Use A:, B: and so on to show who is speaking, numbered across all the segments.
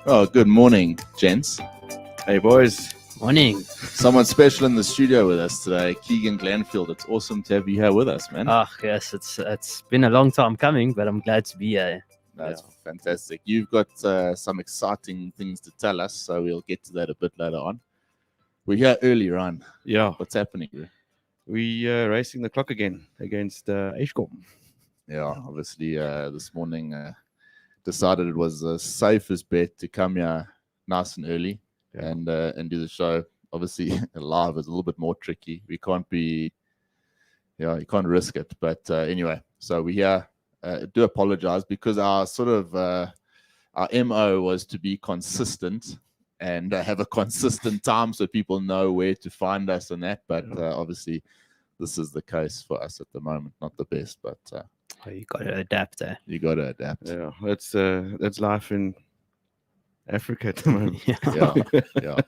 A: Oh, good morning, gents.
B: Hey, boys.
C: Morning.
A: Someone special in the studio with us today, Keegan Glanfield. It's awesome to have you here with us, man.
C: Oh, yes, it's been a long time coming, but I'm glad to be here.
A: That's fantastic. You've got some exciting things to tell us, so we'll get to that a bit later on. We're here earlier on.
B: Yeah.
A: What's happening?
B: We racing the clock again against airshow.
A: Yeah, obviously this morning decided it was the safest bet to come here nice and early and do the show. Obviously live is a little bit more tricky. We can't be, you can't risk it. But anyway, so we here do apologize because our sort of our MO was to be consistent and have a consistent time so people know where to find us and that. But obviously this is the case for us at the moment. Not the best, but
C: you got to adapt.
A: You got to adapt.
B: Yeah, that's life in Africa at the moment.
A: Yeah.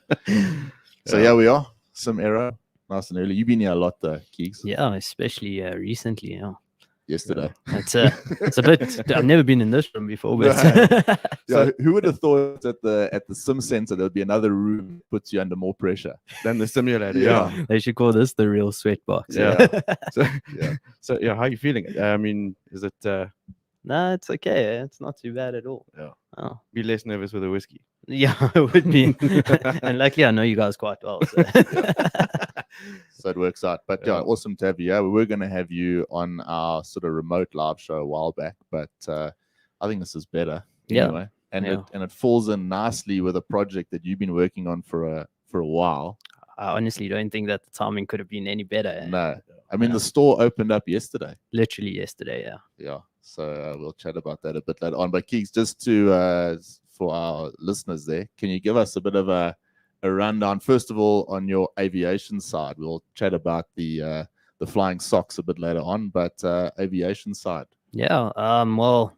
A: So here we are, some error, nice and early. You've been here a lot, Keegs.
C: Yeah, especially recently. Yeah.
A: Yesterday.
C: It's a bit. I've never been in this room before, but
A: So who would have thought at the sim center there would be another room that puts you under more pressure
B: than the simulator?
A: Yeah.
C: They should call this the real sweat box.
B: Yeah. So how are you feeling? I mean, is it?
C: No, it's okay. It's not too bad at all.
B: Yeah.
C: Oh.
B: Be less nervous with a whiskey.
C: Yeah, it would be. And luckily, I know you guys quite well. So,
A: So it works out. But yeah, awesome to have you. Yeah, we were going to have you on our sort of remote live show a while back, but I think this is better anyway. And it falls in nicely with a project that you've been working on for a while.
C: I honestly don't think that the timing could have been any better.
A: No, I mean the store opened up yesterday.
C: Literally yesterday. Yeah.
A: Yeah. So we'll chat about that a bit later on. But Keeks, just to for our listeners there, can you give us a bit of a rundown? First of all, on your aviation side, we'll chat about the Flying Sox a bit later on. But aviation side.
C: Yeah. Well,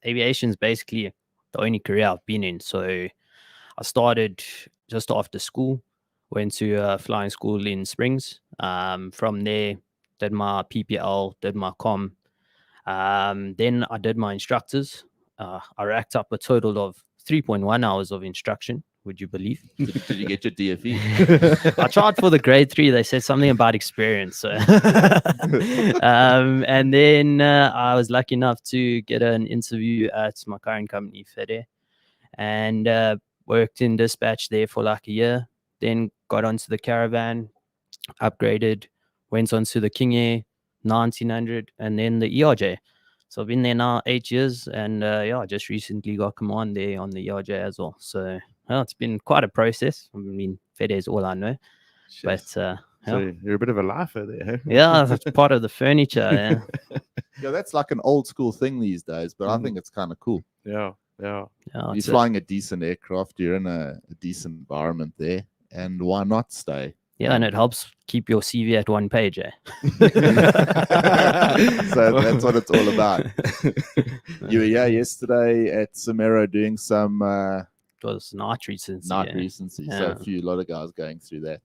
C: aviation is basically the only career I've been in. So I started just after school. Went to flying school in Springs. From there, did my PPL, did my com. Then I did my instructors. I racked up a total of 3.1 hours of instruction. Would you believe?
A: Did you get your DFE?
C: I tried for the grade 3. They said something about experience. So. And then I was lucky enough to get an interview at my current company, Fede, and worked in dispatch there for like a year. Then got onto the Caravan, upgraded, went onto the King Air 1900, and then the ERJ. So I've been there now 8 years, and I just recently got command there on the ERJ as well. So it's been quite a process. I mean, Fede is all I know.
B: Shit.
C: But
B: so you're a bit of a lifer there, huh?
C: Yeah, that's part of the furniture. Yeah.
A: Yeah, that's like an old school thing these days, but I think it's kind of cool.
B: Yeah.
A: You're flying a decent aircraft, you're in a decent environment there, and why not stay?
C: Yeah, and it helps keep your CV at one page.
A: So that's what it's all about. You were here yesterday at Samero doing some
C: it was night recency.
A: So a lot of guys going through that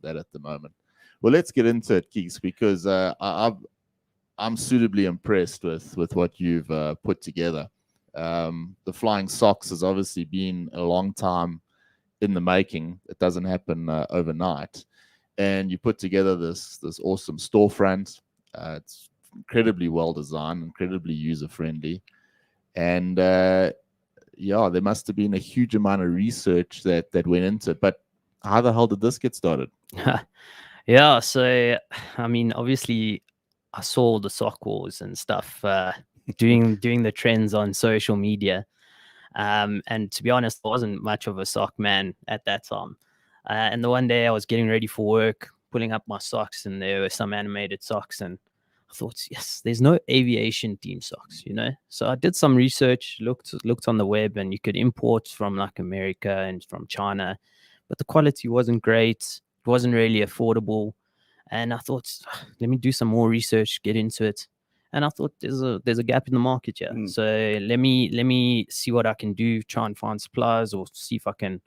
A: at the moment. Well, let's get into it, Keeks, because I'm suitably impressed with what you've put together. The Flying Sox has obviously been a long time in the making. It doesn't happen overnight. And you put together this awesome storefront. It's incredibly well designed, incredibly user friendly, and there must have been a huge amount of research that went into it. But how the hell did this get started?
C: Yeah, so I mean, obviously, I saw the sock wars and stuff doing the trends on social media, and to be honest, I wasn't much of a sock man at that time. And the one day I was getting ready for work, pulling up my socks, and there were some animated socks, and I thought, yes, there's no aviation theme socks, So I did some research, looked on the web, and you could import from like America and from China, but the quality wasn't great. It wasn't really affordable. And I thought, let me do some more research, get into it. And I thought there's a gap in the market here.
B: Mm.
C: So let me see what I can do, try and find suppliers, or see if I can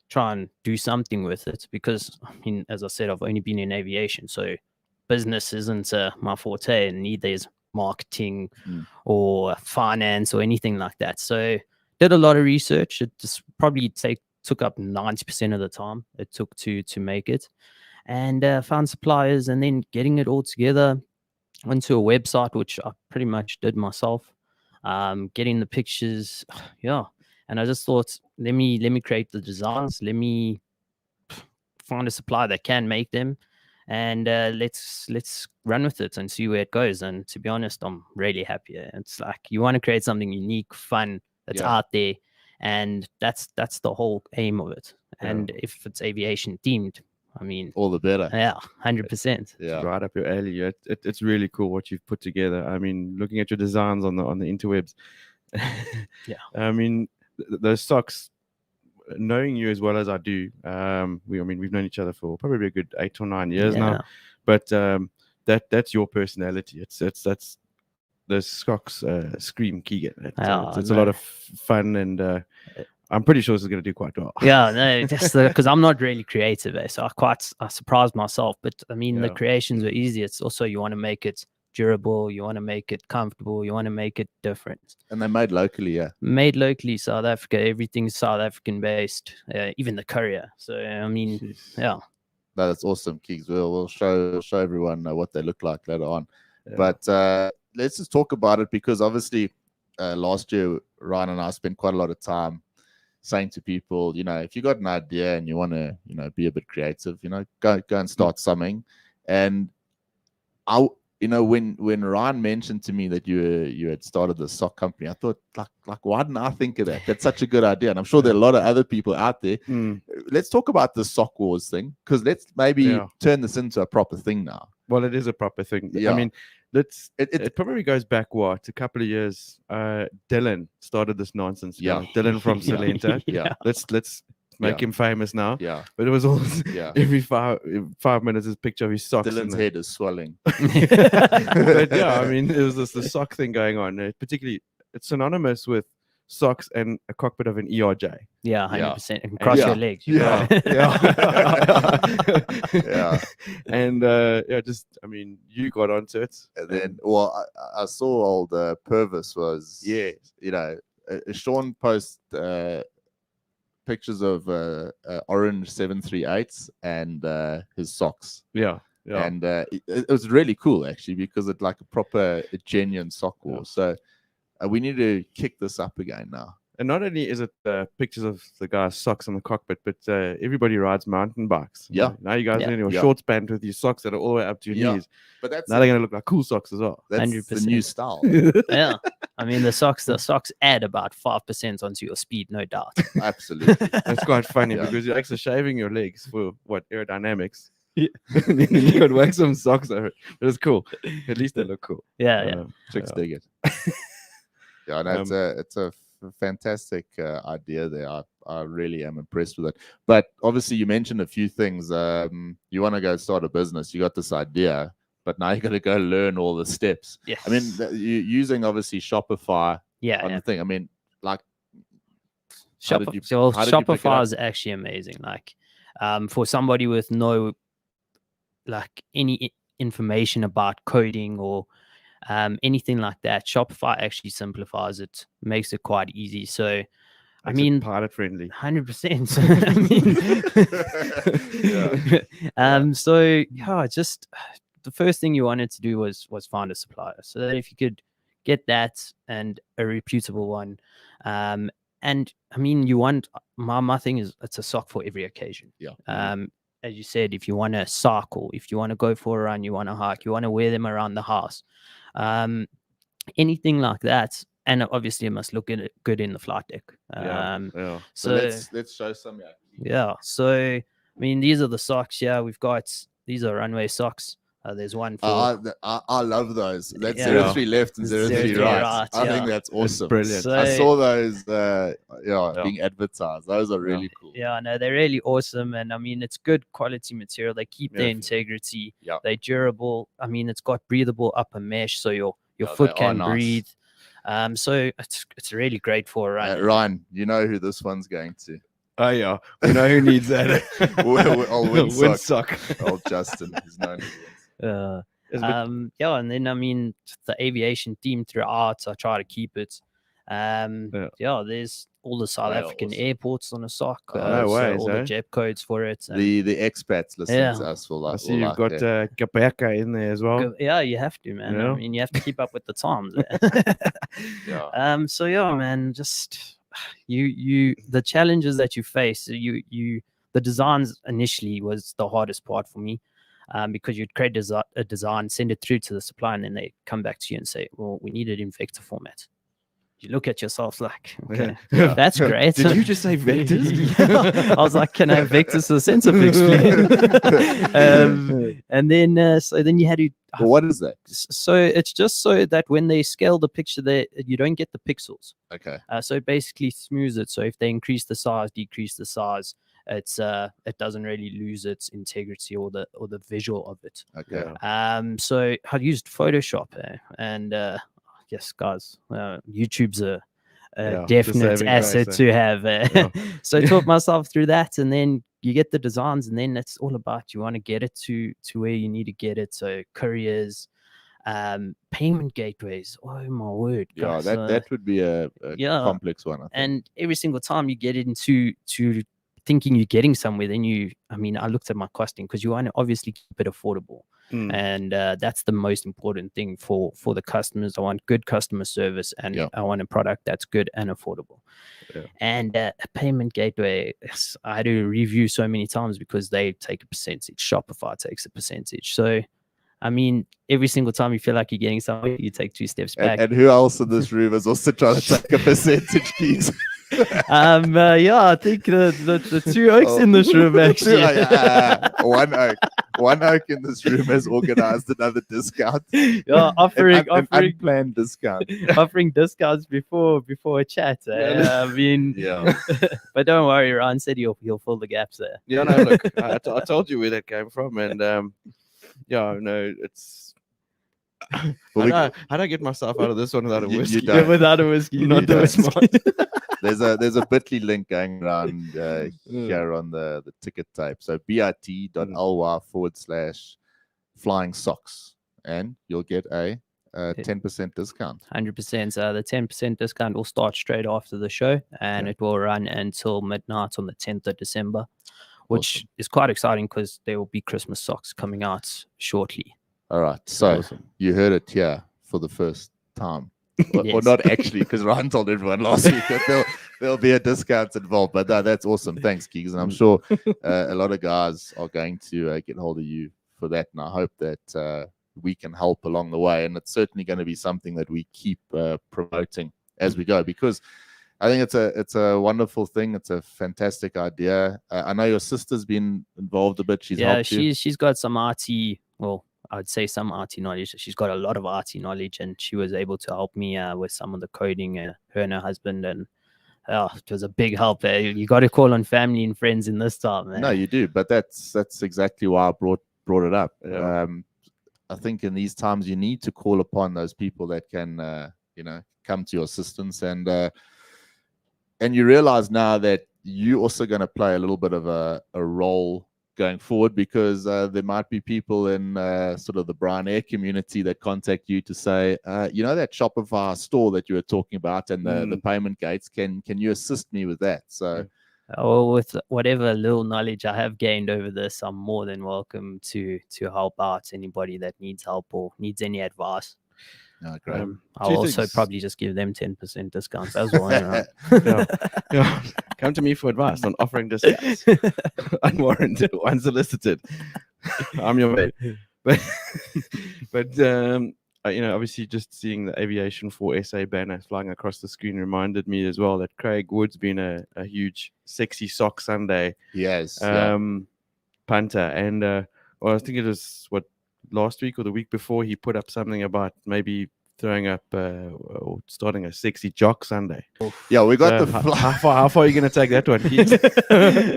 C: try and do something with it. Because I mean, as I said, I've only been in aviation, so business isn't my forte, and neither is marketing or finance or anything like that. So did a lot of research. It just probably took up 90% of the time it took to make it, and found suppliers, and then getting it all together onto a website, which I pretty much did myself. Getting the pictures, yeah. And I just thought, let me create the designs. Let me find a supplier that can make them, and let's run with it and see where it goes. And to be honest, I'm really happy. It's like you want to create something unique, fun, that's out there, and that's the whole aim of it. And if it's aviation themed, I mean,
A: all the better.
C: Yeah, 100%.
A: Yeah,
B: right up your alley. It's really cool what you've put together. I mean, looking at your designs on the interwebs.
C: Yeah.
B: I mean, those socks. Knowing you as well as I do, we've known each other for probably a good 8 or 9 years now. But that's your personality. That's those socks scream Keegan. It's a lot of fun, and I'm pretty sure this is going to do quite well.
C: Yeah, no, just because I'm not really creative, so I surprised myself. But I mean, the creations are easy. It's also you want to make it durable, you want to make it comfortable, you want to make it different.
A: And they're made locally,
C: Made locally, South Africa. Everything's South African based, even the courier. So I mean, No,
A: that's awesome, Keegs. We'll show everyone what they look like later on. But let's just talk about it, because obviously last year Ryan and I spent quite a lot of time saying to people, if you got an idea and you want to, be a bit creative, go and start something. And when Ryan mentioned to me that you had started the sock company, I thought, like, why didn't I think of that? That's such a good idea. And I'm sure there are a lot of other people out there. Let's talk about the sock wars thing, because let's maybe turn this into a proper thing now.
B: Well, it is a proper thing.
A: Yeah.
B: I mean, it probably goes back a couple of years. Dylan started this nonsense. Dylan from Salenta. Let's make him famous now. But it was all every 5 minutes his picture of his socks.
A: Dylan's head is swelling.
B: But I mean, it was the sock thing going on. Particularly, it's synonymous with socks and a cockpit of an ERJ.
C: 100%. And cross your legs.
B: And I mean, you got onto it.
A: And then, I saw old Purvis was, Sean post pictures of orange 738s and his socks. And it was really cool, actually, because it's like a genuine sock war. So we need to kick this up again now.
B: And not only is it pictures of the guy's socks on the cockpit, but everybody rides mountain bikes. Now you guys are in your short span with your socks that are all the way up to your knees.
A: But
B: now they're going to look like cool socks as well.
A: That's 100%. The new style.
C: I mean, the socks add about 5% onto your speed, no doubt.
A: Absolutely.
B: That's quite funny because you're actually shaving your legs for aerodynamics. You could wear some socks over it. But it's cool. At least they look cool.
A: Chicks dig it. It's a fantastic idea there. I really am impressed with it. But obviously, you mentioned a few things. You want to go start a business. You got this idea, but now you got to go learn all the steps.
C: Yes.
A: I mean, you using obviously Shopify on the thing. I mean, like,
C: Shopify is actually amazing. Like, for somebody with no any information about coding or anything like that, Shopify actually simplifies it, makes it quite easy. So I mean,
B: pilot friendly,
C: 100%. Just the first thing you wanted to do was find a supplier, so that if you could get that and a reputable one, and I mean, you want my thing is it's a sock for every occasion. As you said, if you want to cycle, if you want to go for a run, you want to hike, you want to wear them around the house, anything like that. And obviously, it must look good in the flight deck.
A: So let's show some.
C: So I mean, these are the socks. These are runway socks. There's one for.
A: I love those. That's 03 left and 03 right. I think that's awesome.
B: Brilliant.
A: So, I saw those being advertised. Those are really cool.
C: No, they're really awesome. And I mean, it's good quality material. They keep their integrity. They're durable. I mean, it's got breathable upper mesh, so your your
A: Yeah,
C: foot
A: they are
C: can
A: nice.
C: breathe. So it's really great for a run.
A: Ryan, you know who this one's going to.
B: Oh yeah, we know who needs that.
A: Old Windsock.
B: Windsock.
A: Old Justin. He's known as Windsock.
C: Yeah, and then I mean the aviation theme throughout, I try to keep it. Yeah, there's all the South African
A: awesome.
C: airports on a sock.
B: No
C: so
B: ways,
C: all the JEP codes for it. And
A: The expats listening
C: Yeah.
A: to us will
B: I
A: like.
B: see you've got Kapeka in there as well.
C: yeah, you have to, man.
B: Yeah.
C: I mean, you have to keep up with the times.
A: Yeah.
C: So yeah, man, just the challenges that you face, the designs initially was the hardest part for me. Because you'd create a design, send it through to the supplier, and then they come back to you and say, well, we need it in vector format. You look at yourself like, okay, that's great.
B: Did you just say vectors?
C: Yeah. I was like, can I have vectors to the sensor fix, please? And then, so then you had to.
A: Well, what is that?
C: So it's just so that when they scale the picture, you don't get the pixels.
A: Okay.
C: So it basically smooths it. So if they increase the size, decrease the size, it doesn't really lose its integrity or the visual of it.
A: Okay.
C: So I used Photoshop, and yes, guys, YouTube's a definite asset to have. So I taught myself through that, and then you get the designs, and then it's all about you want to get it to where you need to get it. So couriers, payment gateways. Oh my word!
A: Yeah,
C: guys.
A: that would be a complex one. I think.
C: And every single time you get into thinking you're getting somewhere, then I looked at my costing, because you want to obviously keep it affordable. And that's the most important thing for the customers. I want good customer service, and I want a product that's good and affordable. And a payment gateway, I had to review so many times because they take a percentage. Shopify takes a percentage. So I mean, every single time you feel like you're getting somewhere, you take 2 steps back.
A: And who else in this room is also trying to take a percentage, keys?
C: I think the 2 oaks in this room actually.
A: One oak in this room has organized another discount.
C: Yeah, offering
A: unplanned discount.
C: Offering discounts before a chat. I mean, but don't worry, Ron said he'll fill the gaps there.
B: Yeah, no, look, I told you where that came from, and it's. How do I get myself out of this one without a whiskey?
C: Without a whiskey, not the whiskey.
A: There's a Bitly link going around here on the ticket type. So bit.ly/Flying Sox, and you'll get a 10% discount.
C: 100%. The 10% discount will start straight after the show, and it will run until midnight on the 10th of December, which is quite exciting because there will be Christmas socks coming out shortly.
A: All right. So you heard it here for the first time. Or not actually, because Ryan told everyone last week that there'll be a discount involved. But that's awesome. Thanks, Keegan. And I'm sure a lot of guys are going to get hold of you for that. And I hope that we can help along the way. And it's certainly going to be something that we keep promoting as we go, because I think it's a wonderful thing. It's a fantastic idea. I know your sister's been involved a bit.
C: She's got some arty, I would say some arty knowledge. She's got a lot of arty knowledge, and she was able to help me with some of the coding, her and her husband, and it was a big help. You got to call on family and friends in this time, man.
A: No, you do, but that's exactly why I brought it up. I think in these times you need to call upon those people that can come to your assistance, and you realize now that you're also going to play a little bit of a role going forward, because there might be people in sort of the Brian Air community that contact you to say, that Shopify store that you were talking about and the payment gates, can you assist me with that? So
C: with whatever little knowledge I have gained over this, I'm more than welcome to help out anybody that needs help or needs any advice.
A: No, great.
C: I'll also probably just give them 10% discounts as well.
B: Come to me for advice on offering discounts. Unwarranted, unsolicited. I'm your mate. But obviously just seeing the Aviation for SA banner flying across the screen reminded me as well that Craig Wood's been a huge Sexy Sock Sunday punter. And I think it was last week or the week before, he put up something about maybe throwing up or starting a Sexy Jock Sunday.
A: Yeah, we got
B: how far are you going to take that one, Keith?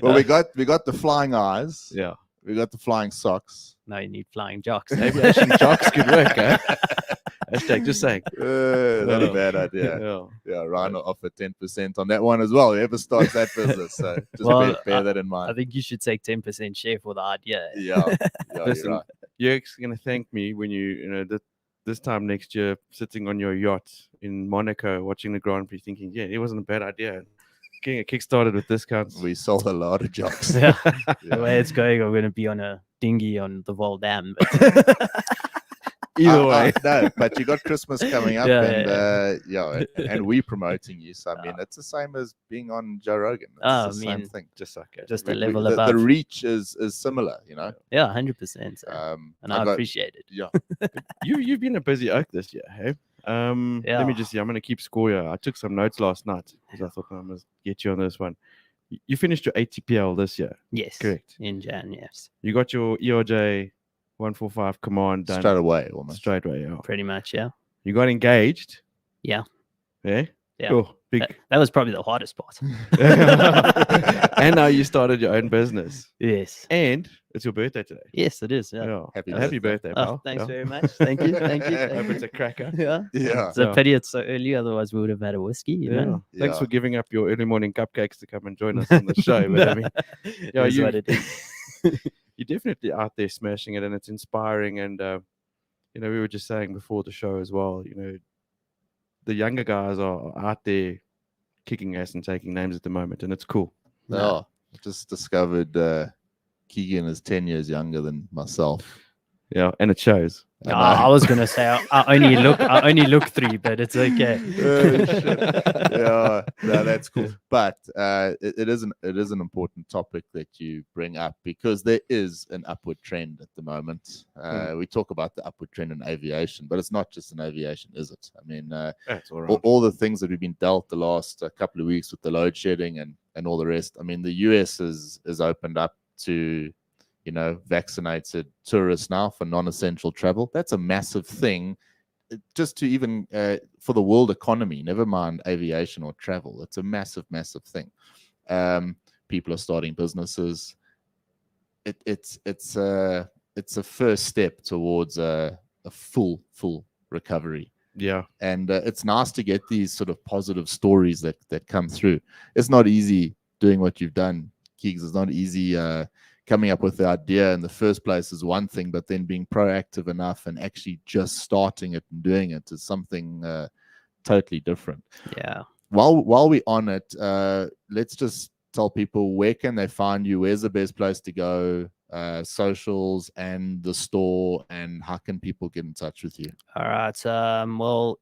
A: Well, we got the flying eyes.
B: Yeah,
A: we got the flying socks.
C: No, you need flying jocks.
B: Aviation jocks could work, eh? Hashtag just saying.
A: Not a bad idea. Yeah, Ryan will offer 10% on that one as well. Whoever starts that business, so just bear that in mind.
C: I think you should take 10% share for the idea.
A: Yeah,
B: Listen,
A: you're right.
B: you're gonna thank me when this time next year, sitting on your yacht in Monaco, watching the Grand Prix, thinking, yeah, it wasn't a bad idea. Getting it kickstarted with discounts.
A: We sold a lot of jocks.
C: Yeah. The way it's going, I'm going to be on a dinghy on the Vol Dam.
B: Either way.
A: No, but you got Christmas coming up, and we promoting you. So I mean, it's the same as being on Joe Rogan. It's the same thing.
B: Just like
C: just a level above.
A: The reach is similar, you know.
C: Yeah, 100%. And I appreciate it.
A: Yeah,
B: you've been a busy oak this year, hey? Let me just see. I'm going to keep score here. I took some notes last night because I thought I must get you on this one. You finished your ATPL this year.
C: Yes.
B: Correct.
C: In Jan, yes.
B: You got your ERJ 145 command done.
A: Straight away, almost.
B: Straight away, yeah.
C: Pretty much, yeah.
B: You got engaged.
C: Yeah.
B: Yeah?
C: Yeah.
B: Cool. Big.
C: That was probably the hardest part.
B: And now you started your own business.
C: Yes.
B: And it's your birthday today.
C: Yes, it is. Yeah.
B: Happy birthday, pal.
C: Oh, thanks very much. Thank you. Thank you.
B: I hope it's a cracker.
C: Yeah.
A: Yeah.
C: It's a pity it's so early, otherwise we would have had a whiskey, you know.
B: Thanks for giving up your early morning cupcakes to come and join us on the show. But I mean,
C: what it is.
B: You're definitely out there smashing it, and it's inspiring. And we were just saying before the show as well, the younger guys are out there kicking ass and taking names at the moment, and it's cool.
A: Oh, just discovered Keegan is 10 years younger than myself.
B: Yeah, and it shows.
C: I was gonna say I only look 3, but it's okay.
A: Yeah, no, that's cool. But it is an important topic that you bring up because there is an upward trend at the moment. We talk about the upward trend in aviation, but it's not just in aviation, is it? I mean, all the things that we've been dealt the last couple of weeks with the load shedding and all the rest. I mean, the US is opened up to vaccinated tourists now for non-essential travel. That's a massive thing just to even for the world economy, never mind aviation or travel. It's a massive thing. People are starting businesses. It's a first step towards a full recovery.
B: Yeah.
A: And it's nice to get these sort of positive stories that come through. It's not easy doing what you've done, Keegs. It's not easy coming up with the idea in the first place is one thing, but then being proactive enough and actually just starting it and doing it is something totally different.
C: Yeah.
A: While we're on it, let's just tell people where can they find you? Where's the best place to go? Socials and the store, and how can people get in touch with you?
C: All right. Well,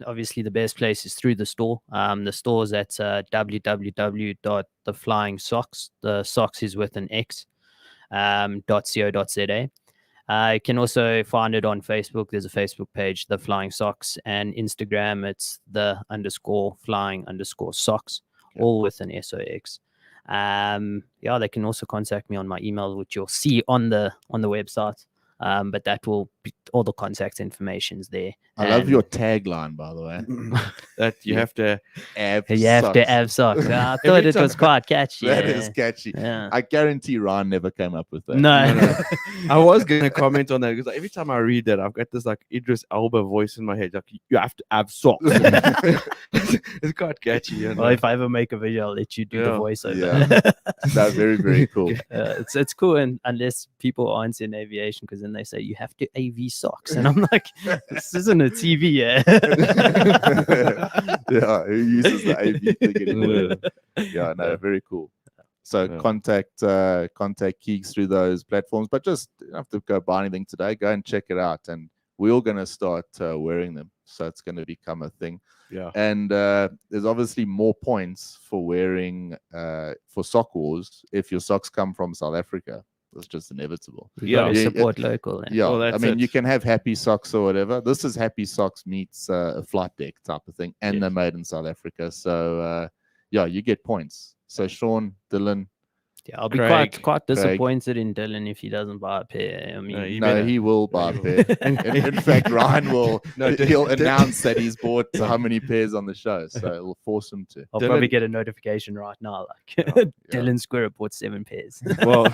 C: obviously the best place is through the store. The store is at www.theflyingsox. The Sox is with an X. .co.za. You can also find it on Facebook. There's a Facebook page, The Flying Sox, and Instagram. It's _flying_sox, all with an SOX. They can also contact me on my email, which you'll see on the website. But that will be all the contact information's there.
A: I love your tagline, by the way.
B: That you have to
A: have
C: socks. I thought it was quite catchy.
A: That is catchy.
C: Yeah.
A: I guarantee Ryan never came up with that.
C: No.
B: I was going to comment on that because every time I read that, I've got this like Idris Elba voice in my head. Like, you have to have socks. It's quite catchy.
C: Well, if I ever make a video, I'll let you do the voiceover.
A: Yeah. That's very, very cool.
C: It's cool, and unless people aren't in aviation, because then they say you have to AV socks, and I'm like, this isn't a TV, yeah.
A: Yeah, who uses the AV thing anymore? Yeah, no, very cool. So contact Keegs through those platforms, but just you don't have to go buy anything today. Go and check it out, and we're all going to start wearing them, so it's going to become a thing.
B: Yeah,
A: and there's obviously more points for wearing for Sock Wars if your socks come from South Africa. It's just inevitable.
C: You support local.
A: Yeah, well, I mean, you can have Happy Socks or whatever. This is Happy Socks meets a flight deck type of thing, and they're made in South Africa. So, you get points. So, Sean, Dylan.
C: Yeah, I'll be quite disappointed in Dylan if he doesn't buy a pair. I mean,
A: he will buy a pair. in fact, Ryan will. He'll announce that he's bought how many pairs on the show, so it'll force him to.
C: I'll probably get a notification right now, like Dylan Squirrel bought 7 pairs.
B: Well,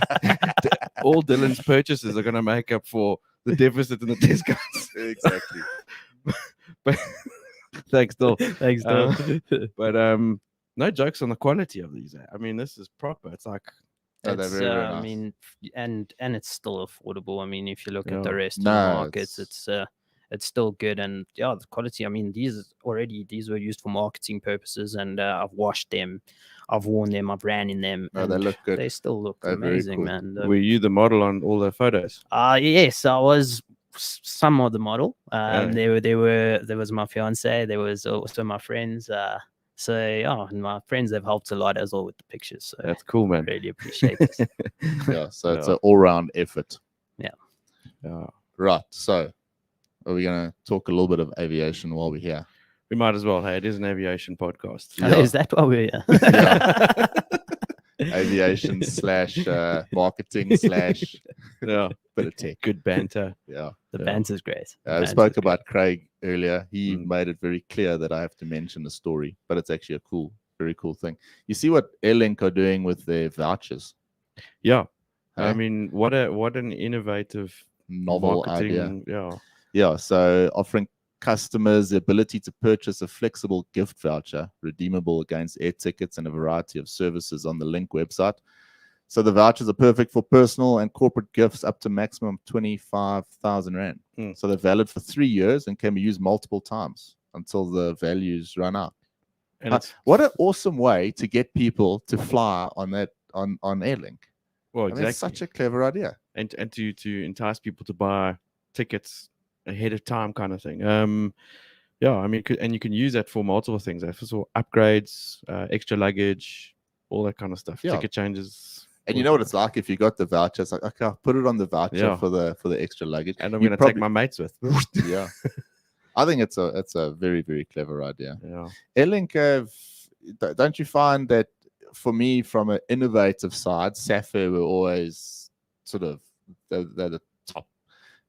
B: all Dylan's purchases are going to make up for the deficit in the discounts.
A: Exactly.
B: but thanks, Bill.
C: Thanks, Bill.
B: But no jokes on the quality of these. I mean, this is proper. It's like
A: Oh, they're
C: It's,
A: very, very
C: I
A: nice.
C: mean, and it's still affordable. I mean, if you look at the
B: Yeah.
C: rest of the
A: No,
C: markets, it's still good. And yeah, the quality. I mean, these were used for marketing purposes, and I've washed them, I've worn them, I've ran in them.
A: No,
C: and
A: they look good.
C: They still look
A: They're very
C: amazing,
A: cool.
C: man.
B: were you the model on all the photos?
C: Yes, I was some of the model.
B: Yeah.
C: There was my fiance. There was also my friends. So yeah, and my friends have helped a lot as well with the pictures. So
B: That's cool, man.
C: really appreciate it.
A: Yeah, so it's
B: Yeah.
A: an all-round effort.
B: Yeah.
A: Right. So, are we going to talk a little bit of aviation while we're here?
B: We might as well. Hey, it is an aviation podcast.
A: Yeah.
C: Is that why we're here?
A: Yeah. Aviation / marketing /
B: Yeah.
A: bit of tech.
B: Good banter.
A: Yeah.
C: The
B: Yeah.
C: banter's great. The
A: I
C: banter's
A: spoke
C: great.
A: about Craig earlier. He
B: Mm.
A: made it very clear that I have to mention the story, but it's actually a very cool thing. You see what Airlink are doing with their vouchers?
B: Yeah.
A: Huh?
B: I mean, what an innovative
A: Novel
B: marketing.
A: idea.
B: Yeah.
A: Yeah, so offering customers the ability to purchase a flexible gift voucher redeemable against air tickets and a variety of services on the Link website. So the vouchers are perfect for personal and corporate gifts up to maximum 25,000 Rand.
B: Mm.
A: So they're valid for 3 years and can be used multiple times until the values run out.
B: And it's
A: What an awesome way to get people to fly on Airlink.
B: well,
A: I mean,
B: exactly.
A: it's such a clever idea.
B: and to entice people to buy tickets ahead of time, kind of thing. Yeah, I mean, and you can use that for multiple things. First of all, upgrades, extra luggage, all that kind of stuff.
A: Yeah.
B: Ticket changes.
A: And you know what it's like if you got the voucher. It's like, okay, I'll put it on the voucher
B: Yeah.
A: for the extra luggage.
B: And I'm
A: You
B: going to take my mates with.
A: Yeah, I think it's a very, very clever idea.
B: Yeah.
A: Airlink, don't you find that for me, from an innovative side, Sapphire were always sort of they're the top.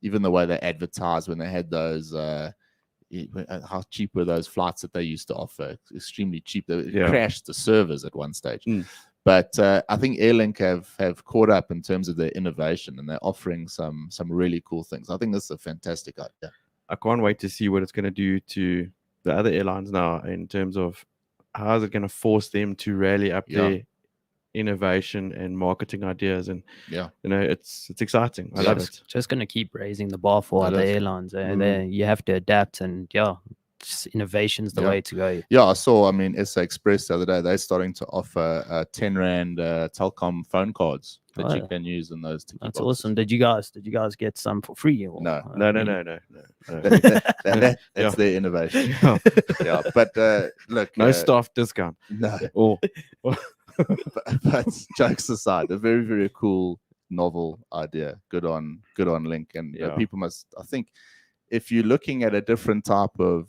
A: Even the way they advertised when they had those, how cheap were those flights that they used to offer? Extremely cheap. They crashed the servers at one stage.
B: Mm.
A: But I think Airlink have caught up in terms of their innovation, and they're offering some really cool things. I think this is a fantastic idea.
B: I can't wait to see what it's going to do to the other airlines now in terms of how is it going to force them to rally up their innovation and marketing ideas. And
A: Yeah,
B: you know, it's exciting. I love it.
C: Just going to keep raising the bar for
A: It
C: other
A: is.
C: airlines. You have to adapt, and just innovation's the way to go.
A: Yeah, I saw. I mean, SA Express the other day, they're starting to offer 10 Rand Telkom phone cards that you can use in those ticket
C: That's
A: boxes.
C: awesome. Did you guys get some for free? Or,
A: No.
B: No.
A: That's their innovation.
B: Yeah.
A: Yeah, but look,
B: No staff discount.
A: no.
B: Or
A: but jokes aside, a very, very cool novel idea. Good on Link, and people must. I think if you're looking at a different type of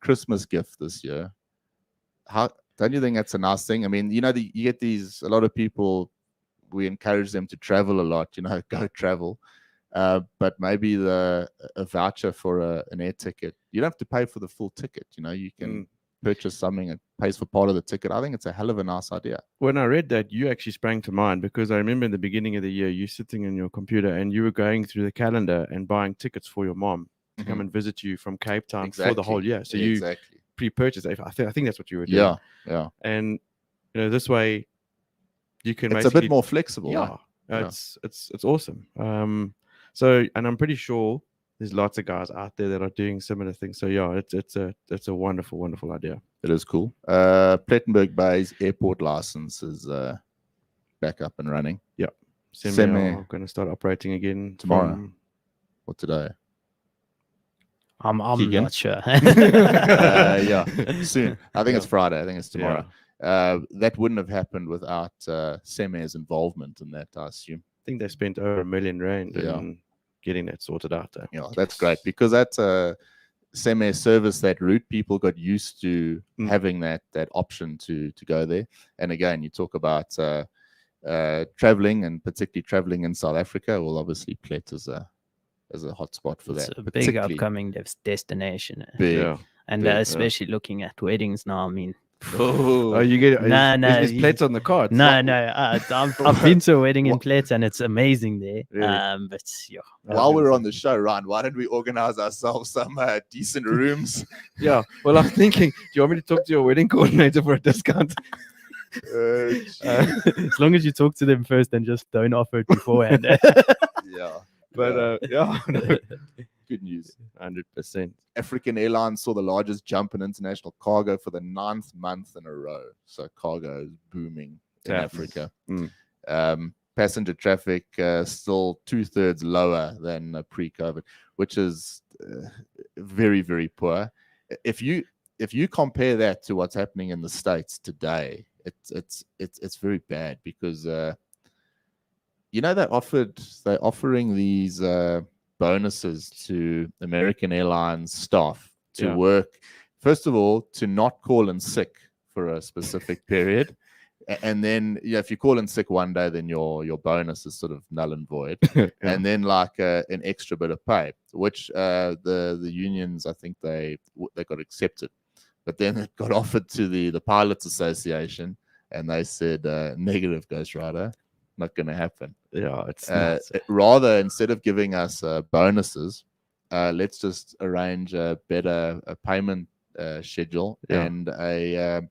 A: Christmas gift this year, how don't you think that's a nice thing? I mean, you know, you get these. A lot of people, we encourage them to travel a lot. You know, go travel. But maybe a voucher for an air ticket. You don't have to pay for the full ticket. You know, you can purchase something and pays for part of the ticket. I think it's a hell of a nice idea.
B: when I read that, you actually sprang to mind, because I remember in the beginning of the year, you sitting in your computer and you were going through the calendar and buying tickets for your mom to come and visit you from Cape Town for the whole year. So you pre-purchase. I think that's what you were doing.
A: Yeah.
B: And you know, this way you can.
A: It's a bit more flexible.
B: Yeah. It's awesome. So, and I'm pretty sure there's lots of guys out there that are doing similar things. So yeah, it's a wonderful, wonderful idea.
A: It is cool. Plettenberg Bay's airport license is back up and running.
B: Yeah.
A: Semi
B: are going to start operating again
A: tomorrow. Or today?
C: I'm
A: Keegan?
C: not sure.
A: Yeah, soon. I think it's Friday. I think it's tomorrow. That wouldn't have happened without Seme's involvement in that, I assume.
B: I think they spent over R1 million in getting that sorted out.
A: Yeah, that's great, because that's Seme service that route. People got used to having that option to go there. And again, you talk about traveling, and particularly traveling in South Africa. Well, obviously, Plett is a hotspot for
C: It's
A: that.
C: a big upcoming destination.
A: Big.
B: Yeah.
C: And
B: big,
C: especially looking at weddings now. I mean,
B: Oh, you get is Plett on the card?
C: No, I've been to a wedding in Plett and it's amazing there.
B: Really?
C: But yeah.
A: While we're on the show, Ryan, why don't we organize ourselves some decent rooms?
B: Yeah. Well, I'm thinking, do you want me to talk to your wedding coordinator for a discount?
C: As long as you talk to them first and just don't offer it beforehand.
A: Yeah.
B: But yeah,
A: good news.
B: 100%.
A: African Airlines saw the largest jump in international cargo for the 9th month in a row. So cargo is booming in Africa. Passenger traffic still 2/3 lower than pre-COVID, which is very, very poor. If you compare that to what's happening in the States today, it's very bad because they're offering these bonuses to American Airlines staff to work, first of all, to not call in sick for a specific period. And then if you call in sick one day, then your bonus is sort of null and void. And then like an extra bit of pay, which the unions, I think they got accepted. But then it got offered to the Pilots Association, and they said negative, Ghost Rider. Not going to happen.
B: Yeah, it's
A: rather, instead of giving us bonuses, let's just arrange a better payment schedule and a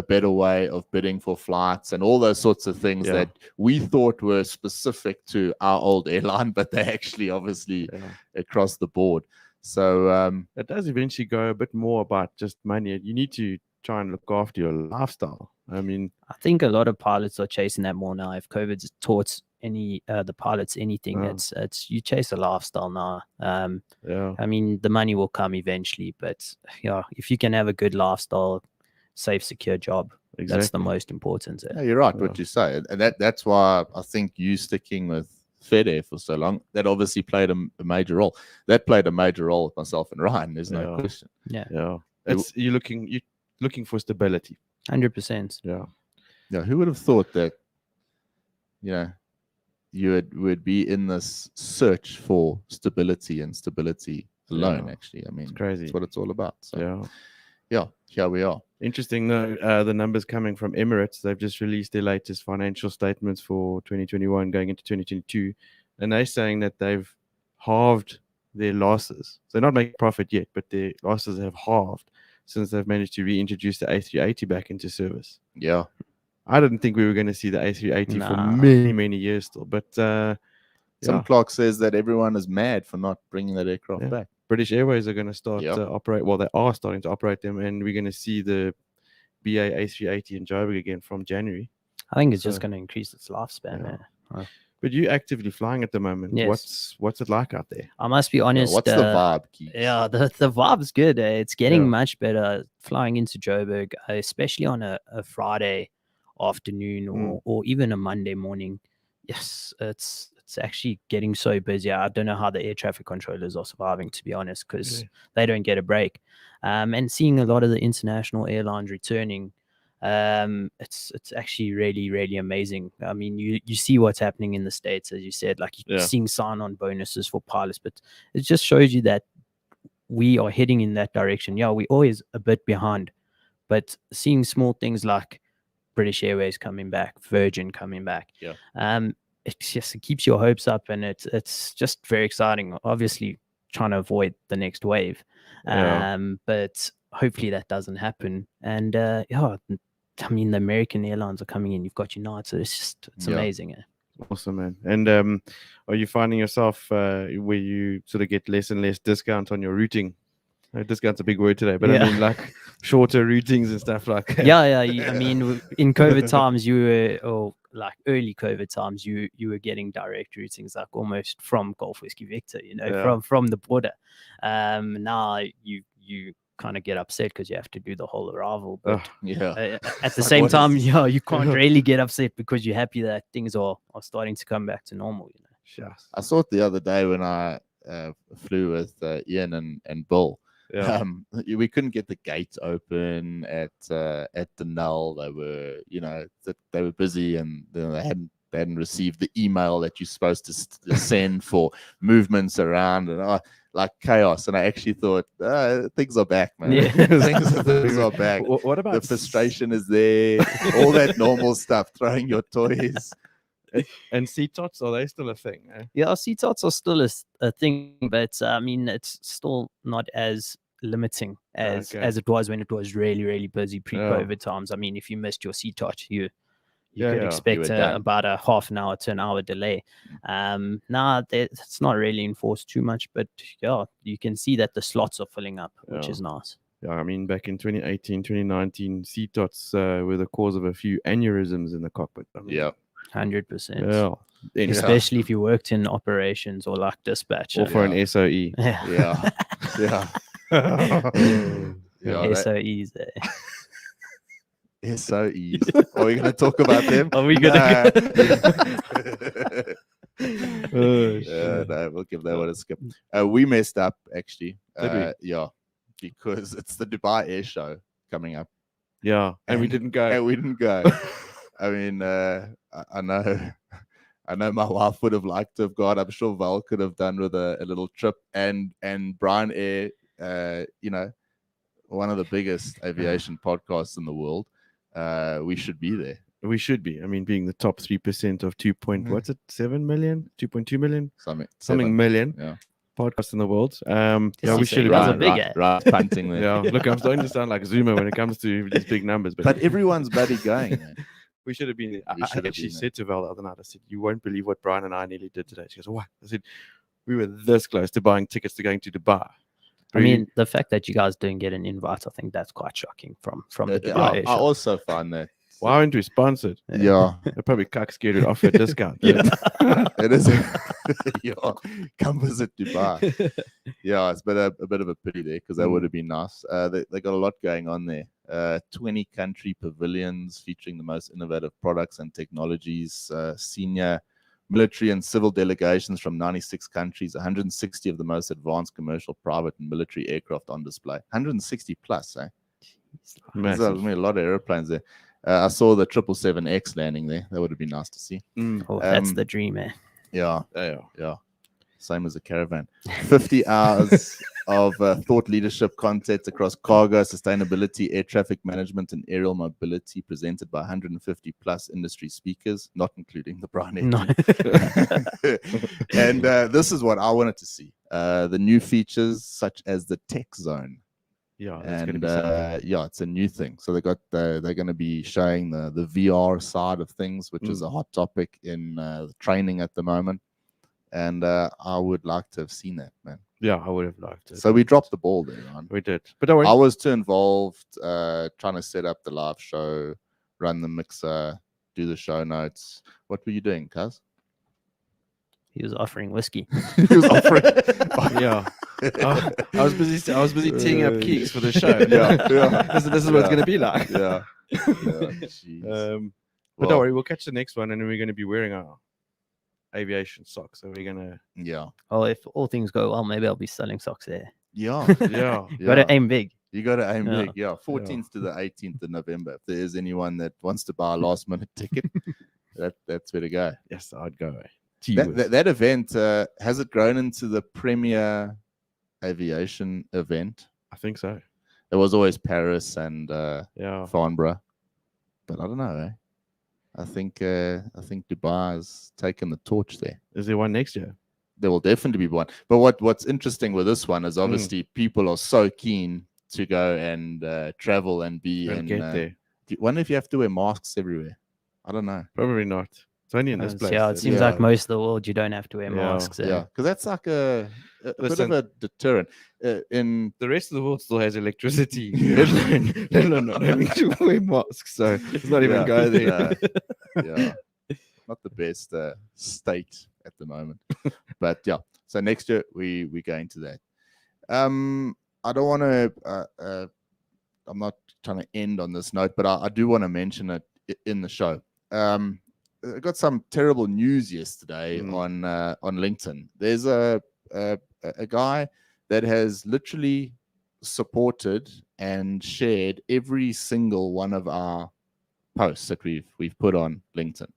A: better way of bidding for flights and all those sorts of things that we thought were specific to our old airline, but they're actually obviously across the board. So
B: it does eventually go a bit more about just money. You need to try and look after your lifestyle. I mean,
C: I think a lot of pilots are chasing that more now. If COVID's taught the pilots anything, it's you chase a lifestyle now. I mean, the money will come eventually, but if you can have a good lifestyle, safe, secure job, that's the most important.
A: Yeah, you're right. What you say, and that's why I think you sticking with FedAir for so long, that obviously played a major role. That played a major role with myself and Ryan. There's no question.
B: Yeah. You're looking for stability.
C: 100%.
A: Yeah. Who would have thought that? You would be in this search for stability and stability alone. Actually, I mean,
B: it's crazy.
A: That's what it's all about. So, here we are.
B: Interesting, though, the numbers coming from Emirates. They've just released their latest financial statements for 2021 going into 2022. And they're saying that they've halved their losses. So they're not making profit yet, but their losses have halved since they've managed to reintroduce the A380 back into service.
A: Yeah.
B: I didn't think we were going to see the A380 for many, many years still. But
A: some clock says that everyone is mad for not bringing that aircraft back.
B: British Airways are going to start to operate. Well, they are starting to operate them, and we're going to see the BA A380 in Joburg again from January.
C: I think it's just going to increase its lifespan.
B: But you're actively flying at the moment.
C: Yes.
B: What's it like out there?
C: I must be honest.
A: What's the vibe, Keith?
C: Yeah, the vibe's good. It's getting much better flying into Joburg, especially on a Friday afternoon or even a Monday morning. Yes, it's actually getting so busy. I don't know how the air traffic controllers are surviving, to be honest, because they don't get a break. And seeing a lot of the international airlines returning, it's actually really, really amazing. I mean, you see what's happening in the States, as you said, like you're seeing sign-on bonuses for pilots, but it just shows you that we are heading in that direction. Yeah, we're always a bit behind, but seeing small things like British Airways coming back, Virgin coming back, it keeps your hopes up, and it's just very exciting. Obviously, trying to avoid the next wave, but hopefully that doesn't happen. And I mean, the American airlines are coming in. You've got United. It's amazing.
B: Awesome, man. And are you finding yourself where you sort of get less and less discount on your routing? Discount's a big word today, but I mean like shorter routings and stuff like that.
C: I mean, in COVID times, like early COVID times, you were getting direct routings, like almost from Golf Whiskey Victor, from the border. Now you kind of get upset because you have to do the whole arrival, but at the same time, you can't really get upset because you're happy that things are starting to come back to normal.
A: I saw it the other day when I flew with Ian and Bill. We couldn't get the gates open at the Null. They were busy, and they hadn't received the email that you're supposed to send for movements around. And like chaos, and I actually thought things are back, man.
C: Yeah.
A: things are back.
B: What about
A: The frustration is there, all that normal stuff, throwing your toys.
B: and seat tots? Are they still a thing? Eh?
C: Yeah, seat tots are still a thing, but I mean, it's still not as limiting as it was when it was really, really busy pre-COVID times. I mean, if you missed your seat tot, you could expect about a half an hour to an hour delay. Now it's not really enforced too much, but yeah, you can see that the slots are filling up, which is nice.
B: Yeah, I mean, back in 2018, 2019, seat tots were the cause of a few aneurysms in the cockpit. I mean,
C: 100%.
B: Yeah.
C: Especially if you worked in operations or like dispatch.
B: Or for an SOE.
C: Yeah. SOEs there.
A: SOEs. Are we going to talk about them?
C: Are we going
A: to? No, we'll give that one a skip. We messed up, actually. Yeah, because it's the Dubai Air Show coming up.
B: Yeah, and we didn't go.
A: And we didn't go. I mean, I know my wife would have liked to have gone. I'm sure Val could have done with a little trip. And Brian Air, one of the biggest aviation podcasts in the world. We should be there.
B: We should be. I mean, being the top 3% of 2.7 million, 2.2 million, something million podcasts in the world. We should have
C: been
A: right punting there.
B: Yeah, look, I'm starting to sound like Zuma when it comes to these big numbers.
A: But everyone's bloody going. Man.
B: We should have been there. I actually said to Val the other night, I said, you won't believe what Brian and I nearly did today. She goes, what? I said, we were this close to buying tickets to going to Dubai.
C: I mean, the fact that you guys didn't get an invite, I think that's quite shocking from the Dubai
A: I also find that.
B: Why aren't we sponsored?
A: Yeah.
B: They're probably scared to offer a discount.
A: It is. Come visit Dubai. Yeah, it's been a bit of a pity there because that would have been nice. They got a lot going on there. 20 country pavilions featuring the most innovative products and technologies, senior military and civil delegations from 96 countries, 160 of the most advanced commercial, private, and military aircraft on display. 160 plus, eh? There's a lot of airplanes there. I saw the 777X landing there. That would have been nice to see.
C: That's the dream, eh?
A: Yeah. Same as a caravan. 50 hours of thought leadership content across cargo, sustainability, air traffic management, and aerial mobility presented by 150 plus industry speakers, not including the Brian.
C: No.
A: And this is what I wanted to see. The new features such as the tech zone.
B: Yeah,
A: and it's a new thing. So they're going to be showing the VR side of things, which is a hot topic in training at the moment. And I would like to have seen that, man.
B: Yeah, I would have liked it.
A: So we dropped the ball there, man.
B: We did. But I
A: was too involved trying to set up the live show, run the mixer, do the show notes. What were you doing, Cuz?
C: He was offering whiskey.
A: He was offering.
B: Yeah. I was busy teeing up Keeks for the show. This is what it's going to be like.
A: Yeah.
B: But don't worry, we'll catch the next one, and then we're going to be wearing our aviation socks. So we're going
A: to.
C: Oh, if all things go well, maybe I'll be selling socks there.
A: Yeah.
C: You got to aim big.
A: You got to aim big. Yeah. 14th to the 18th of November. If there is anyone that wants to buy a last minute ticket, that's where to go.
B: Yes, I'd go.
A: That event, has it grown into the premier aviation event?
B: I think so.
A: It was always Paris and Farnborough, but I don't know. Eh? I think Dubai has taken the torch there.
B: Is there one next year?
A: There will definitely be one. But what's interesting with this one is obviously people are so keen to go and travel and be and
B: get there.
A: I wonder if you have to wear masks everywhere. I don't know.
B: Probably not. It's only in this place.
C: Yeah, it seems like most of the world you don't have to wear masks.
A: Yeah, because that's like a bit of a deterrent. In
B: the rest of the world still has electricity, let alone not having to wear masks. So it's not even go there.
A: Not the best state at the moment. But yeah, so next year we go into that. I don't want to. I'm not trying to end on this note, but I do want to mention it in the show. I got some terrible news yesterday on LinkedIn. There's a guy that has literally supported and shared every single one of our posts that we've put on LinkedIn,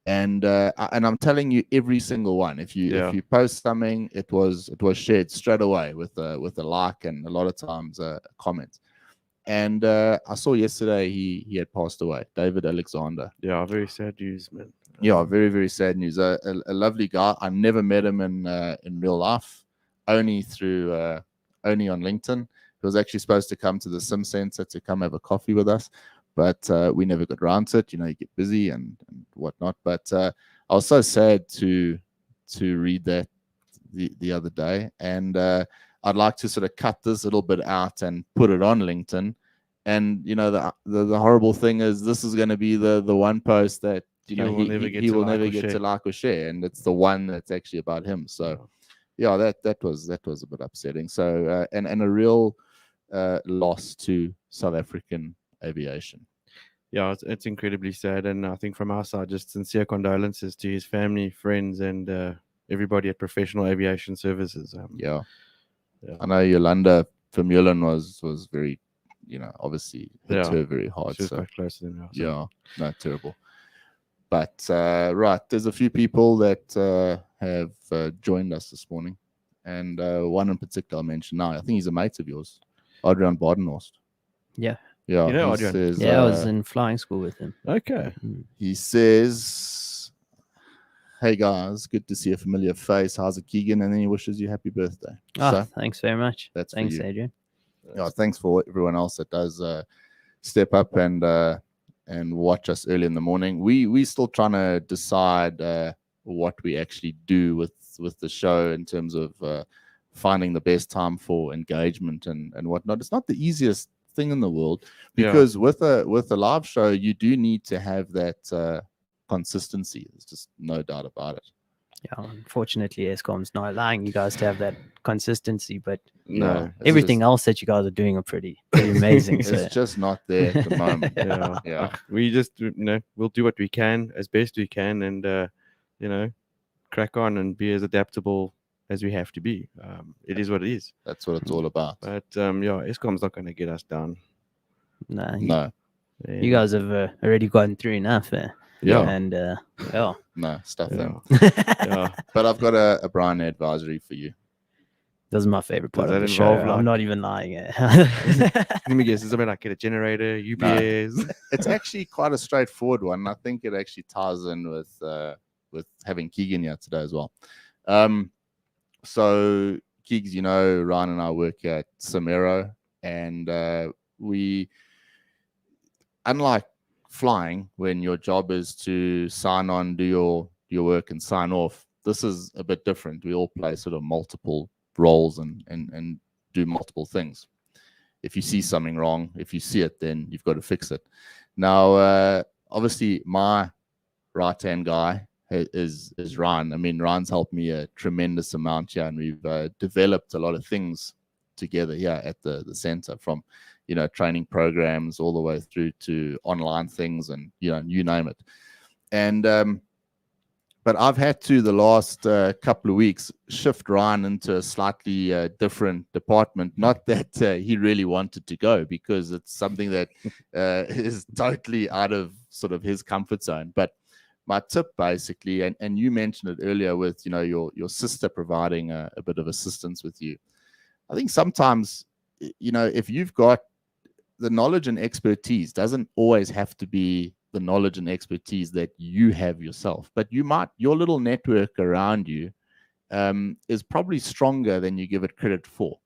A: And I'm telling you, every single one. If you post something, it was shared straight away with a like and a lot of times a comment. And I saw yesterday he had passed away, David Alexander.
B: Yeah, very sad news, man.
A: Yeah, very, very sad news. A lovely guy. I never met him in real life, only on LinkedIn. He was actually supposed to come to the Sim Center to come have a coffee with us, but we never got around to it. You get busy and whatnot. But I was so sad to read that the other day, and I'd like to sort of cut this little bit out and put it on LinkedIn. And the horrible thing is, this is going to be the one post that he will never get to like or share, and it's the one that's actually about him. So yeah, that was a bit upsetting. So and a real loss to South African aviation.
B: Yeah, it's incredibly sad, and I think from our side, just sincere condolences to his family, friends, and everybody at Professional Aviation Services.
A: Yeah, I know Yolanda Vermeulen was very, obviously hit her very hard.
B: She was quite close to them.
A: So. Yeah, no, terrible. But right, there's a few people that have joined us this morning, and one in particular I'll mention now. I think he's a mate of yours, Adrian Badenhorst.
C: Yeah.
A: Yeah,
B: Adrian.
A: Says,
C: I was in flying school with him.
B: Okay.
A: He says, "Hey guys, good to see a familiar face. How's it, Keegan?" And then he wishes you happy birthday.
C: So, thanks very much.
A: Thanks,
C: Adrian.
A: Yeah, thanks for everyone else that does step up and watch us early in the morning. We still trying to decide what we actually do with the show in terms of finding the best time for engagement and whatnot. It's not the easiest thing in the world, because with a live show you do need to have that consistency. There's just no doubt about it.
C: Yeah, unfortunately, Eskom's not allowing you guys to have that consistency, but
B: no,
C: everything else that you guys are doing are pretty amazing.
A: It's just not there at the moment. Yeah.
B: We just we'll do what we can as best we can, and crack on and be as adaptable as we have to be. It is what it is.
A: That's what it's all about.
B: But Eskom's not going to get us down.
A: No.
C: You guys have already gotten through enough.
A: Yeah.
C: And
A: no, stuff them.
B: Yeah.
A: But I've got a Brian advisory for you.
C: That's my favorite part of the show. I'm not even lying.
B: Let me guess. Is it like get a generator, UPS?
A: No. It's actually quite a straightforward one. I think it actually ties in with having Keegan here today as well. So Keegs, Ryan and I work at Samero, and we, unlike flying, when your job is to sign on, do your work and sign off, this is a bit different. We all play sort of multiple roles and do multiple things. If you see something wrong, if you see it, then you've got to fix it. Now, obviously, my right-hand guy is Ryan. I mean, Ryan's helped me a tremendous amount here, and we've developed a lot of things together here at the center, from training programs all the way through to online things, and you name it. And but I've had to, the last couple of weeks, shift Ryan into a slightly different department. Not that he really wanted to go, because it's something that is totally out of sort of his comfort zone. But my tip, basically, and you mentioned it earlier with your sister providing a bit of assistance with you. I think sometimes, if you've got the knowledge and expertise, doesn't always have to be the knowledge and expertise that you have yourself, but your little network around you is probably stronger than you give it credit for.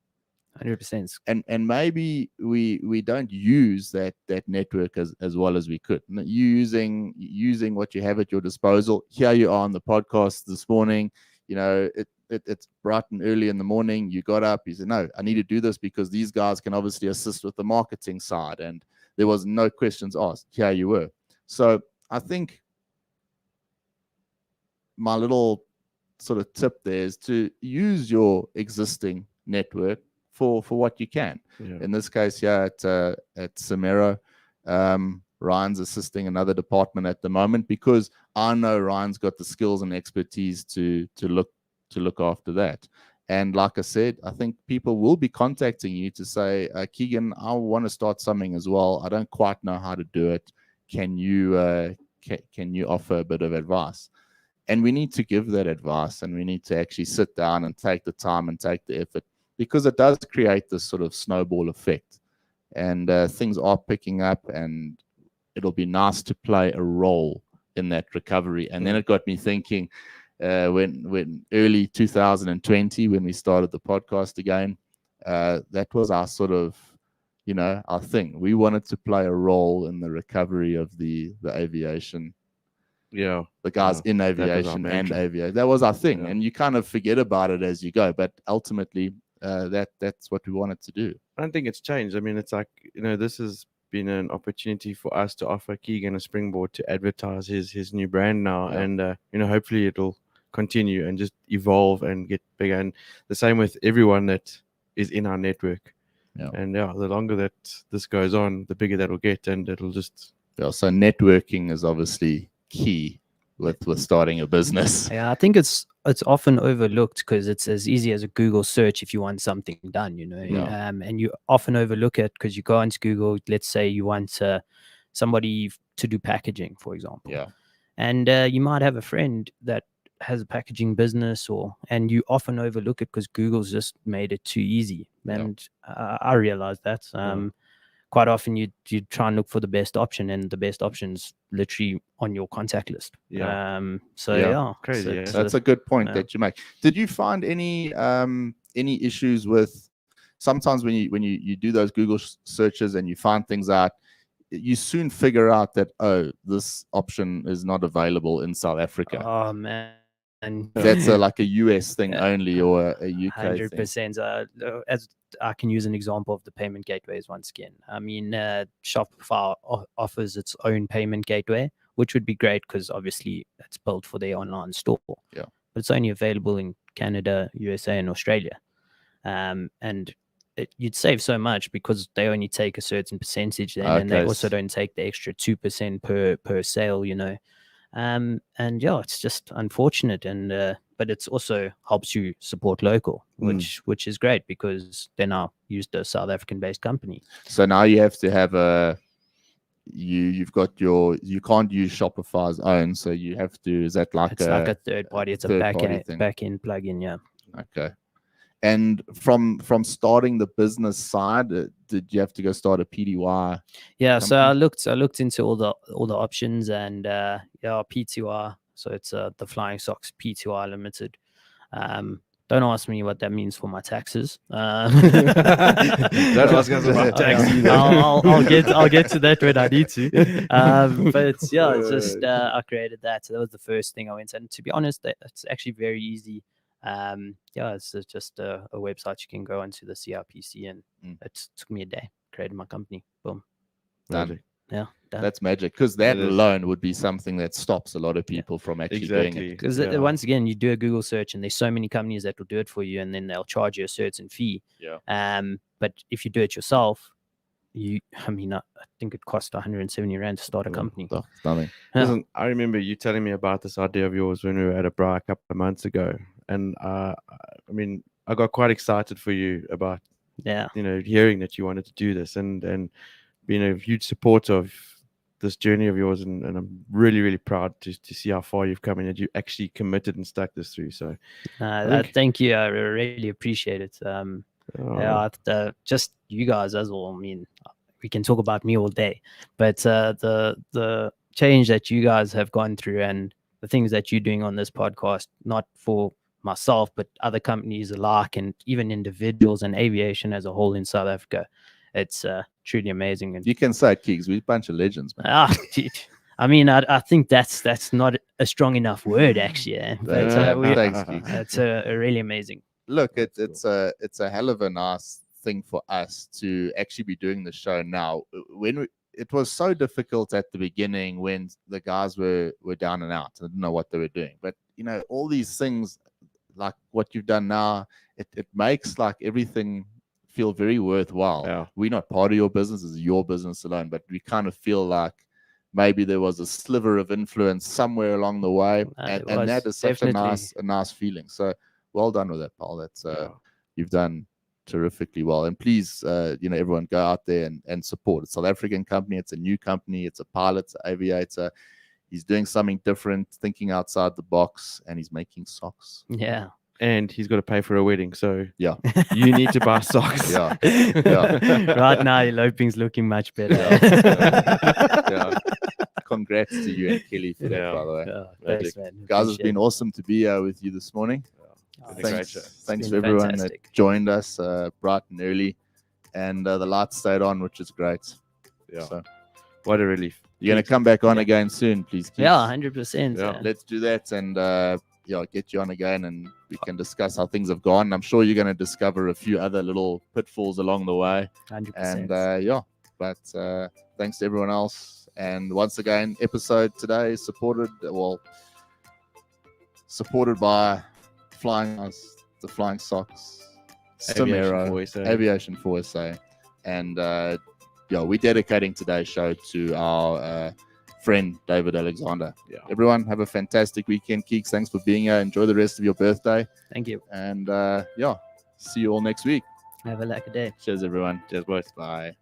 C: 100%.
A: And maybe we don't use that network as well as we could. Using what you have at your disposal. Here you are on the podcast this morning. It's bright and early in the morning. You got up, you said, no, I need to do this because these guys can obviously assist with the marketing side, and there was no questions asked. Here you were. So I think my little sort of tip there is to use your existing network for what you can.
B: Yeah.
A: In this case here at Samero, Ryan's assisting another department at the moment, because I know Ryan's got the skills and expertise to look after that. And like I said, I think people will be contacting you to say, Keegan, I want to start something as well. I don't quite know how to do it. Can you can you offer a bit of advice? And we need to give that advice, and we need to actually sit down and take the time and take the effort, because it does create this sort of snowball effect, and things are picking up, and it'll be nice to play a role in that recovery. And then it got me thinking, when early 2020, when we started the podcast again, that was our sort of, our thing. We wanted to play a role in the recovery of the aviation.
B: Yeah,
A: the guys in aviation and aviation. That was our thing, and you kind of forget about it as you go. But ultimately, that's what we wanted to do.
B: I don't think it's changed. I mean, it's like, this has been an opportunity for us to offer Keegan a springboard to advertise his new brand now, and hopefully it'll continue and just evolve and get bigger. And the same with everyone that is in our network.
A: Yeah.
B: And the longer that this goes on, the bigger that'll get, and it'll just
A: so networking is obviously key with starting a business.
C: Yeah, I think it's often overlooked because it's as easy as a Google search if you want something done, and you often overlook it because you go into Google. Let's say you want somebody to do packaging, for example, and you might have a friend that has a packaging business, and you often overlook it because Google's just made it too easy. And I realized that. Quite often you try and look for the best option, and the best option's literally on your contact list.
B: Crazy.
A: That's a good point that you make. Did you find any issues with sometimes when you do those Google searches and you find things out, you soon figure out that, this option is not available in South Africa?
C: Oh man.
A: And that's like a US thing only, or a UK
C: 100%. As I can use an example of the payment gateways once again. I mean, Shopify offers its own payment gateway, which would be great because obviously it's built for their online store.
A: Yeah.
C: But it's only available in Canada, USA, and Australia. And you'd save so much because they only take a certain percentage then, and they also don't take the extra 2% per sale, and it's just unfortunate, and but it's also helps you support local, which is great because they're now used a South African based company.
A: So now you have to have you've got you can't use Shopify's own, so you have to, is that like
C: it's like a third party, it's a back end plugin.
A: Okay. And from starting the business side, did you have to go start a PTY?
C: Yeah,
A: company?
C: so I looked into all the options, and PTY. So it's the Flying Sox PTY Limited. Don't ask me what that means for my taxes.
B: Don't ask us about taxes.
C: I'll get to that when I need to. But it's just I created that. So that was the first thing I went. And to be honest, it's actually very easy. It's just a website you can go onto the CRPC, and it took me a day. Created my company. Boom.
A: Done.
C: Yeah, done.
A: That's magic, because that alone would be something that stops a lot of people from actually doing it.
C: Because once again, you do a Google search, and there's so many companies that will do it for you, and then they'll charge you a certain fee. But if you do it yourself, I think it cost 170 Rand to start a company.
A: That's nothing.
B: Listen, I remember you telling me about this idea of yours when we were at a bar a couple of months ago, and I got quite excited for you about hearing that you wanted to do this, and being a huge supporter of this journey of yours, and I'm really, really proud to see how far you've come and that you actually committed and stuck this through. So
C: thank you. I really appreciate it. Just you guys as well. I mean, we can talk about me all day, but the change that you guys have gone through and the things that you're doing on this podcast, not for myself, but other companies alike, and even individuals and aviation as a whole in South Africa, it's truly amazing. And
A: you can say it, Keegs. We're a bunch of legends, man.
C: I mean, I think that's not a strong enough word, actually. But
A: thanks, Keegs.
C: That's really amazing.
A: Look, it's a hell of a nice thing for us to actually be doing the show now. It was so difficult at the beginning when the guys were down and out. I didn't know what they were doing. But all these things, like what you've done now, it makes like everything feel very worthwhile.
B: Yeah.
A: We're not part of your business, it's your business alone, but we kind of feel like maybe there was a sliver of influence somewhere along the way, and that is such a nice feeling. So well done with that, Paul. That's you've done terrifically well. And please, everyone go out there and support. It's a South African company. It's a new company. It's a pilot, it's an aviator. He's doing something different, thinking outside the box, and he's making socks.
C: Yeah.
B: And he's got to pay for a wedding, so
A: Yeah.
B: you need to buy socks.
A: Yeah. Yeah.
C: Right now, eloping's looking much better.
A: Yeah. Congrats to you and Kelly for that, by the way.
C: Thanks, man.
A: Guys, it's
C: Appreciate
A: been awesome to be here with you this morning.
C: it.
B: Been a great
A: Thanks,
B: show.
A: thanks
C: It's
A: for
C: been
A: everyone
C: fantastic.
A: that joined us bright and early, and the lights stayed on, which is great.
B: Yeah.
A: So
B: What a relief.
A: you're gonna come back on again soon, please. Keith.
C: Yeah, 100%.
B: Yeah.
A: Let's do that, and get you on again, and we can discuss how things have gone. I'm sure you're gonna discover a few other little pitfalls along the way,
C: 100%.
A: and but thanks to everyone else. And once again, episode today is supported by the Flying Sox, Aviation for SA, and we're dedicating today's show to our friend David Alexander.
B: Yeah.
A: Everyone have a fantastic weekend. Keeks, thanks for being here. Enjoy the rest of your birthday,
C: Thank you.
A: and see you all next week.
C: Have a lucky day.
A: Cheers, everyone.
B: Cheers, boys.
A: Bye.